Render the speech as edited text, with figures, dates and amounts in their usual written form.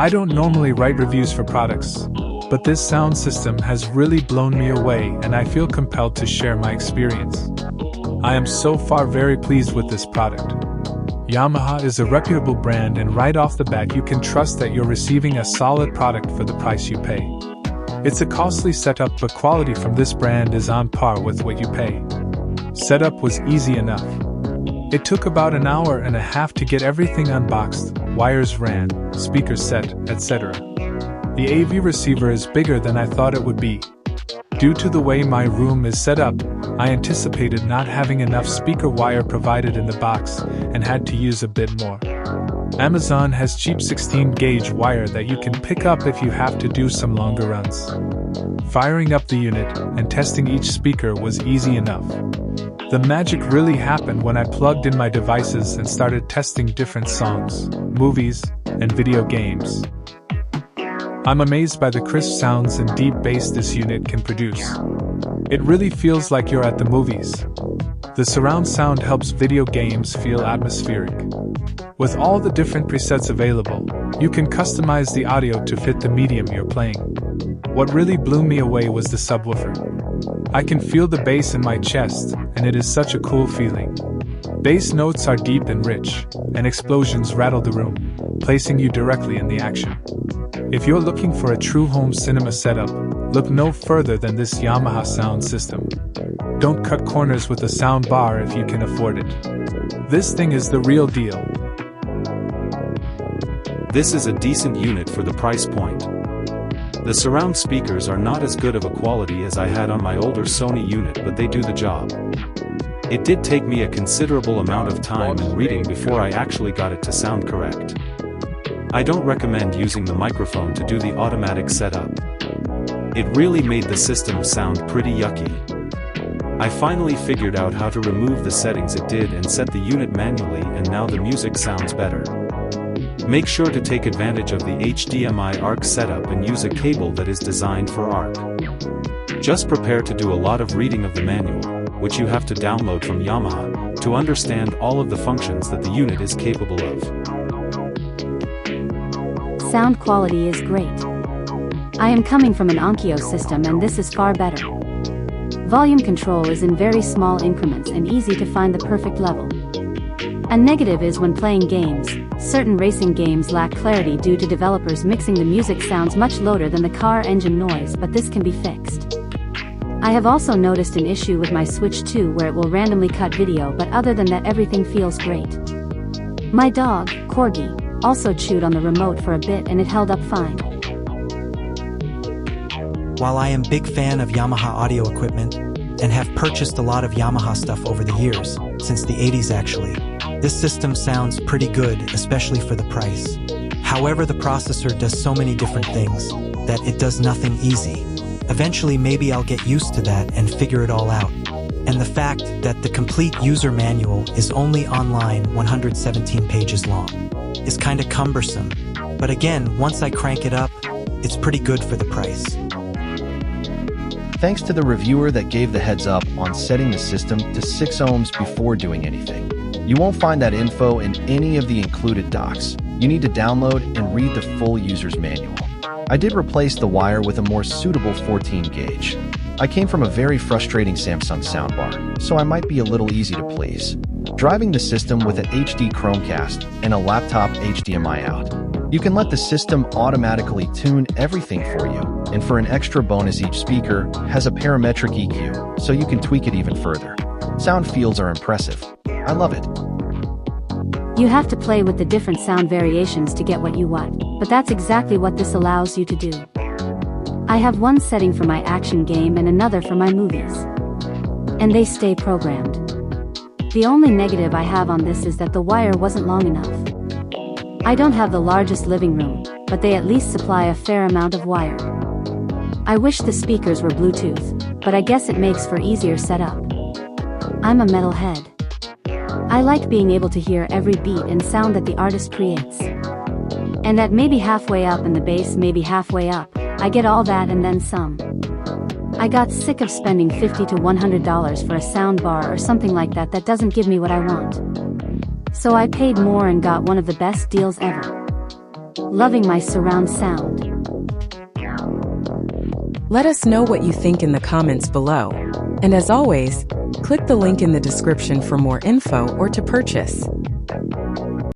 I don't normally write reviews for products, but this sound system has really blown me away and I feel compelled to share my experience. I am so far very pleased with this product. Yamaha is a reputable brand and right off the bat you can trust that you're receiving a solid product for the price you pay. It's a costly setup but quality from this brand is on par with what you pay. Setup was easy enough. It took about an hour and a half to get everything unboxed, wires ran, speakers set, etc. The AV receiver is bigger than I thought it would be. Due to the way my room is set up, I anticipated not having enough speaker wire provided in the box and had to use a bit more. Amazon has cheap 16-gauge wire that you can pick up if you have to do some longer runs. Firing up the unit and testing each speaker was easy enough. The magic really happened when I plugged in my devices and started testing different songs, movies, and video games. I'm amazed by the crisp sounds and deep bass this unit can produce. It really feels like you're at the movies. The surround sound helps video games feel atmospheric. With all the different presets available, you can customize the audio to fit the medium you're playing. What really blew me away was the subwoofer. I can feel the bass in my chest, and it is such a cool feeling. Bass notes are deep and rich, and explosions rattle the room, placing you directly in the action. If you're looking for a true home cinema setup, look no further than this Yamaha sound system. Don't cut corners with a sound bar if you can afford it. This thing is the real deal. This is a decent unit for the price point. The surround speakers are not as good of a quality as I had on my older Sony unit, but they do the job. It did take me a considerable amount of time and reading before I actually got it to sound correct. I don't recommend using the microphone to do the automatic setup. It really made the system sound pretty yucky. I finally figured out how to remove the settings it did and set the unit manually, and now the music sounds better. Make sure to take advantage of the HDMI ARC setup and use a cable that is designed for ARC. Just prepare to do a lot of reading of the manual, which you have to download from Yamaha, to understand all of the functions that the unit is capable of. Sound quality is great. I am coming from an Onkyo system and this is far better. Volume control is in very small increments and easy to find the perfect level. A negative is when playing games, certain racing games lack clarity due to developers mixing the music sounds much louder than the car engine noise, but this can be fixed. I have also noticed an issue with my Switch 2 where it will randomly cut video, but other than that everything feels great. My dog, Corgi, also chewed on the remote for a bit and it held up fine. While I am a big fan of Yamaha audio equipment, and have purchased a lot of Yamaha stuff over the years, since the 80s actually, this system sounds pretty good, especially for the price. However, the processor does so many different things, that it does nothing easy. Eventually maybe I'll get used to that and figure it all out. And the fact that the complete user manual is only online 117 pages long is kinda cumbersome. But again, once I crank it up, it's pretty good for the price. Thanks to the reviewer that gave the heads up on setting the system to 6 ohms before doing anything. You won't find that info in any of the included docs. You need to download and read the full user's manual. I did replace the wire with a more suitable 14 gauge. I came from a very frustrating Samsung soundbar, so I might be a little easy to please. Driving the system with an HD Chromecast and a laptop HDMI out. You can let the system automatically tune everything for you, and for an extra bonus each speaker has a parametric EQ, so you can tweak it even further. Sound fields are impressive. I love it. You have to play with the different sound variations to get what you want, but that's exactly what this allows you to do. I have one setting for my action game and another for my movies. And they stay programmed. The only negative I have on this is that the wire wasn't long enough. I don't have the largest living room, but they at least supply a fair amount of wire. I wish the speakers were Bluetooth, but I guess it makes for easier setup. I'm a metalhead. I like being able to hear every beat and sound that the artist creates. And that maybe halfway up and the bass maybe halfway up, I get all that and then some. I got sick of spending $50 to $100 for a sound bar or something like that that doesn't give me what I want. So I paid more and got one of the best deals ever. Loving my surround sound. Let us know what you think in the comments below. And as always, click the link in the description for more info or to purchase.